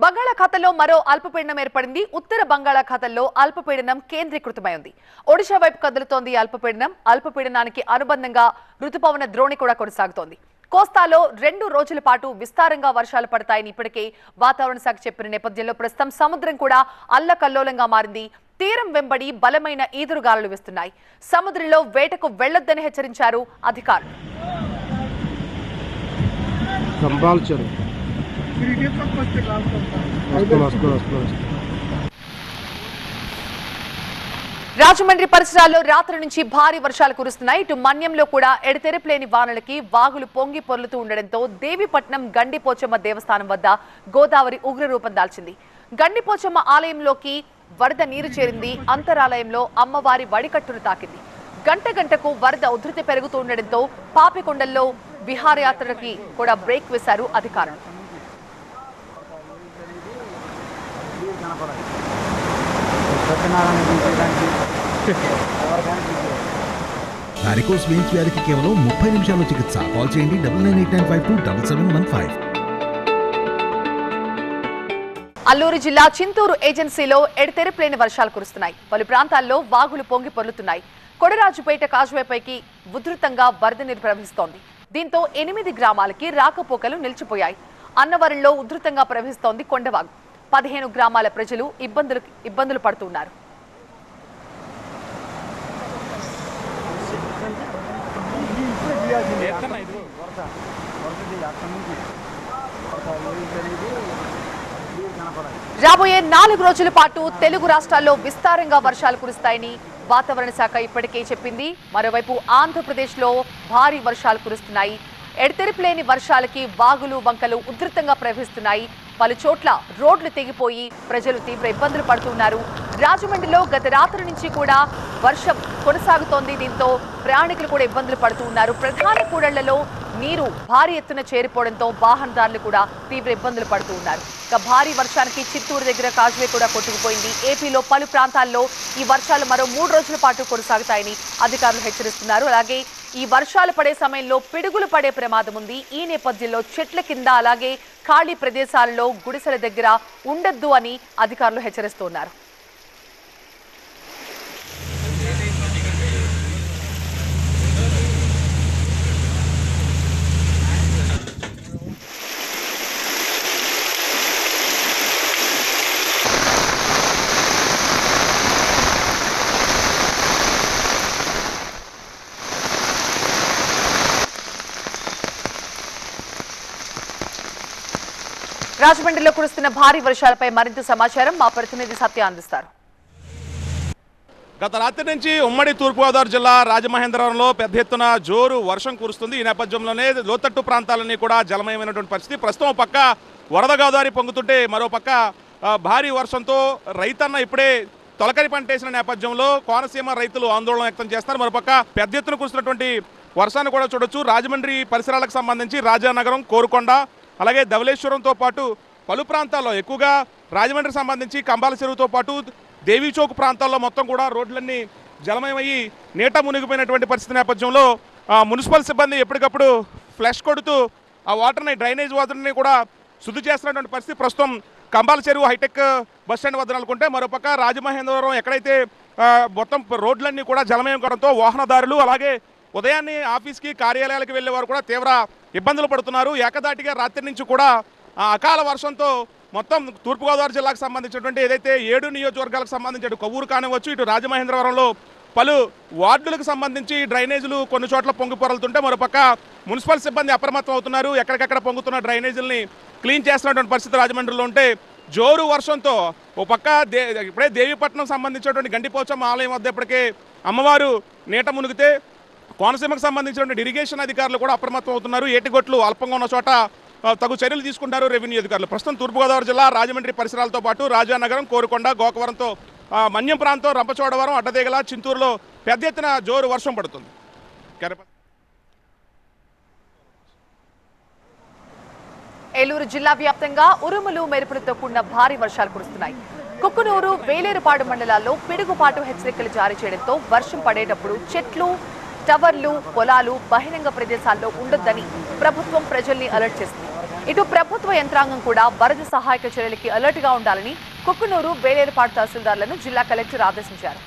బంగాళాఖాతంలో మరో అల్పపీడనం ఏర్పడింది. ఉత్తర బంగాళాఖాతంలో అల్పపీడనం కేంద్రీకృతమైంది. ఒడిషా వైపు కదులుతోంది అల్పపీడనం. అల్పపీడనానికి అనుబంధంగా రుతుపవన ద్రోణి కూడా కొనసాగుతోంది. కోస్తాలో 2 రోజుల పాటు విస్తారంగా వర్షాలు పడతాయని ఇప్పటికే వాతావరణ శాఖ చెప్పిన నేపథ్యంలో ప్రస్తుతం సముద్రం కూడా అల్లకల్లోలంగా మారింది. తీరం వెంబడి బలమైన ఈదురుగాలులు వీస్తున్నాయి. సముద్రంలో వేటకు వెళ్లొద్దని హెచ్చరించారు అధికారులు. రాజమండ్రి పరిసరాల్లో రాత్రి నుంచి భారీ వర్షాలు కురుస్తున్నాయి. ఇటు మన్యంలో కూడా ఎడతెరపులేని వానలకి వాగులు పొంగి పొర్లుతూ ఉండడంతో దేవీపట్నం గండిపోచమ్మ దేవస్థానం వద్ద గోదావరి ఉగ్రరూపం దాల్చింది. గండిపోచమ్మ ఆలయంలోకి వరద నీరు చేరింది. అంతరాలయంలో అమ్మవారి వడికట్టును తాకింది. గంట గంటకు వరద ఉధృతి పెరుగుతూ ఉండడంతో పాపికొండల్లో విహారయాత్రలకి కూడా బ్రేక్ వేశారు అధికారులు. వారికోస్ వెయిన్స్ వ్యాధికి కేవలం 30 నిమిషాల్లో చికిత్స. కాల్ చేయండి 9989527715. అల్లూరు జిల్లా చింతూరు ఏజెన్సీలో ఎడతెరపులేని వర్షాలు కురుస్తున్నాయి. పలు ప్రాంతాల్లో వాగులు పొంగి పొర్లుతున్నాయి. కొడరాజుపేట కాజువేపైకి ఉధృతంగా వరద నీరు ప్రవహిస్తోంది. దీంతో 8 గ్రామాలకి రాకపోకలు నిలిచిపోయాయి. అన్నవరంలో ఉధృతంగా ప్రవహిస్తోంది కొండవాగు. 15 గ్రామాల ప్రజలు ఇబ్బందులు పడుతున్నారు. రాబోయే 4 రోజుల పాటు తెలుగు రాష్ట్రాల్లో విస్తారంగా వర్షాలు కురుస్తాయని వాతావరణ శాఖ ఇప్పటికే చెప్పింది. మరోవైపు ఆంధ్రప్రదేశ్లో భారీ వర్షాలు కురుస్తున్నాయి. ఎడతెరిపిలేని వర్షాలకి వాగులు వంకలు ఉధృతంగా ప్రవహిస్తున్నాయి. పలు చోట్ల రోడ్లు తెగిపోయి ప్రజలు తీవ్ర ఇబ్బందులు పడుతున్నారు. రాజమండ్రిలో గత రాత్రి నుంచి కూడా వర్షం కొనసాగుతోంది. దీంతో ప్రయాణికులు కూడా ఇబ్బందులు పడుతున్నారు. ప్రధాన కూడళ్లలో నీరు భారీ ఎత్తున చేరిపోవడంతో వాహనదారులు కూడా తీవ్ర ఇబ్బందులు పడుతూ ఉన్నారు. ఇక భారీ వర్షానికి చిత్తూరు దగ్గర కాజువే కూడా కొట్టుకుపోయింది. ఏపీలో పలు ప్రాంతాల్లో ఈ వర్షాలు మరో 3 రోజుల పాటు కొనసాగుతాయని అధికారులు హెచ్చరిస్తున్నారు. అలాగే ఈ వర్షాలు పడే సమయంలో పిడుగులు పడే ప్రమాదం ఉంది. ఈ నేపథ్యంలో చెట్ల కింద అలాగే ఖాళీ ప్రదేశాలలో గుడిసెల దగ్గర ఉండొద్దు అని అధికారులు హెచ్చరిస్తున్నారు. రాజమండ్రిలో కురుస్తున్న భారీ వర్షాలపై మరింత సమాచారం మా ప్రతినిధి సత్య అందిస్తారు. గత రాత్రి నుంచి ఉమ్మడి తూర్పుగోదావరి జిల్లా రాజమహేంద్రవరంలో పెద్ద ఎత్తున జోరు వర్షం కురుస్తుంది. ఈ నేపథ్యంలోనే లోతట్టు ప్రాంతాలన్నీ కూడా జలమయమైనటువంటి పరిస్థితి. ప్రస్తుతం పక్క వరద గోదావరి పొంగుతుంటే మరో పక్క భారీ వర్షంతో రైతన్న ఇప్పుడే తొలకరి పంట వేసిన నేపథ్యంలో కోనసీమ రైతులు ఆందోళన వ్యక్తం చేస్తున్నారు. మరోపక్క పెద్ద ఎత్తున కురుస్తున్నటువంటి వర్షాన్ని కూడా చూడొచ్చు. రాజమండ్రి పరిసరాలకు సంబంధించి రాజానగరం, కోరుకొండ, అలాగే ధవళేశ్వరంతో పాటు పలు ప్రాంతాల్లో ఎక్కువగా రాజమండ్రికి సంబంధించి కంబాల చెరువుతో పాటు దేవీ చౌక్ ప్రాంతాల్లో మొత్తం కూడా రోడ్లన్నీ జలమయమయ్యి నీట మునిగిపోయినటువంటి పరిస్థితి నేపథ్యంలో మున్సిపల్ సిబ్బంది ఎప్పటికప్పుడు ఫ్లష్ కొడుతూ ఆ వాటర్ని డ్రైనేజ్ వాటర్ని కూడా శుద్ధి చేస్తున్నటువంటి పరిస్థితి ప్రస్తుతం కంబాల చెరువు హైటెక్ బస్ స్టాండ్ వద్ద అనుకుంటే, మరోపక్క రాజమహేంద్రవరం ఎక్కడైతే మొత్తం రోడ్లన్నీ కూడా జలమయం కావడంతో వాహనదారులు అలాగే ఉదయాన్నే ఆఫీస్కి కార్యాలయాలకు వెళ్లే వారు కూడా తీవ్ర ఇబ్బందులు పడుతున్నారు. ఏకదాటిగా రాత్రి నుంచి కూడా అకాల వర్షంతో మొత్తం తూర్పుగోదావరి జిల్లాకు సంబంధించినటువంటి ఏదైతే 7 నియోజకవర్గాలకు సంబంధించి కొవ్వూరు కానివచ్చు, ఇటు రాజమహేంద్రవరంలో పలు వార్డులకు సంబంధించి డ్రైనేజీలు కొన్ని చోట్ల పొంగి పొరలుతుంటే మరోపక్క మున్సిపల్ సిబ్బంది అప్రమత్తం అవుతున్నారు. ఎక్కడికెక్కడ పొంగుతున్న డ్రైనేజీలని క్లీన్ చేస్తున్నటువంటి పరిస్థితి రాజమండ్రిలో ఉంటే జోరు వర్షంతో ఓ పక్క ఇప్పుడే దేవీపట్నం సంబంధించినటువంటి గండిపోచమ్మ ఆలయం వద్ద ఇప్పటికే అమ్మవారు నీట మునిగితే కోనసీమకు సంబంధించినటువంటి ఇరిగేషన్ అధికారులు కూడా అప్రమత్తం అవుతున్నారు. ఏటిగొట్లు అల్పంగా ఉన్న చోట తగు చర్యలు తీసుకుంటారు రెవెన్యూ అధికారులు. ప్రస్తుతం తూర్పుగోదావరి జిల్లా రాజమండ్రి పరిసరాలతో పాటు రాజానగరం, కోరుకొండ, గోకవరంతో మన్యం ప్రాంతం, రంపచోడవరం, అడ్డదేగల, చింతూరులో పెద్ద ఎత్తున జోరు వర్షం పడుతుంది. ఏలూరు జిల్లా వ్యాప్తంగా ఉరుములు మెరుపులతో కూడిన భారీ వర్షాలు కురుస్తున్నాయి. కుక్కునూరు, వేలేరుపాడు మండలాల్లో పిడుగుపాటు హెచ్చరికలు జారీ చేయడంతో వర్షం పడేటప్పుడు చెట్లు, టవర్లు, పొలాలు, బహిరంగ ప్రదేశాల్లో ఉండొద్దని ప్రభుత్వం ప్రజల్ని అలర్ట్ చేసింది. ఇటు ప్రభుత్వ యంత్రాంగం కూడా వరద సహాయక చర్యలకి అలర్ట్ గా ఉండాలని కుక్కునూరు, బేలేరుపాడు తహసీల్దార్లను జిల్లా కలెక్టర్ ఆదేశించారు.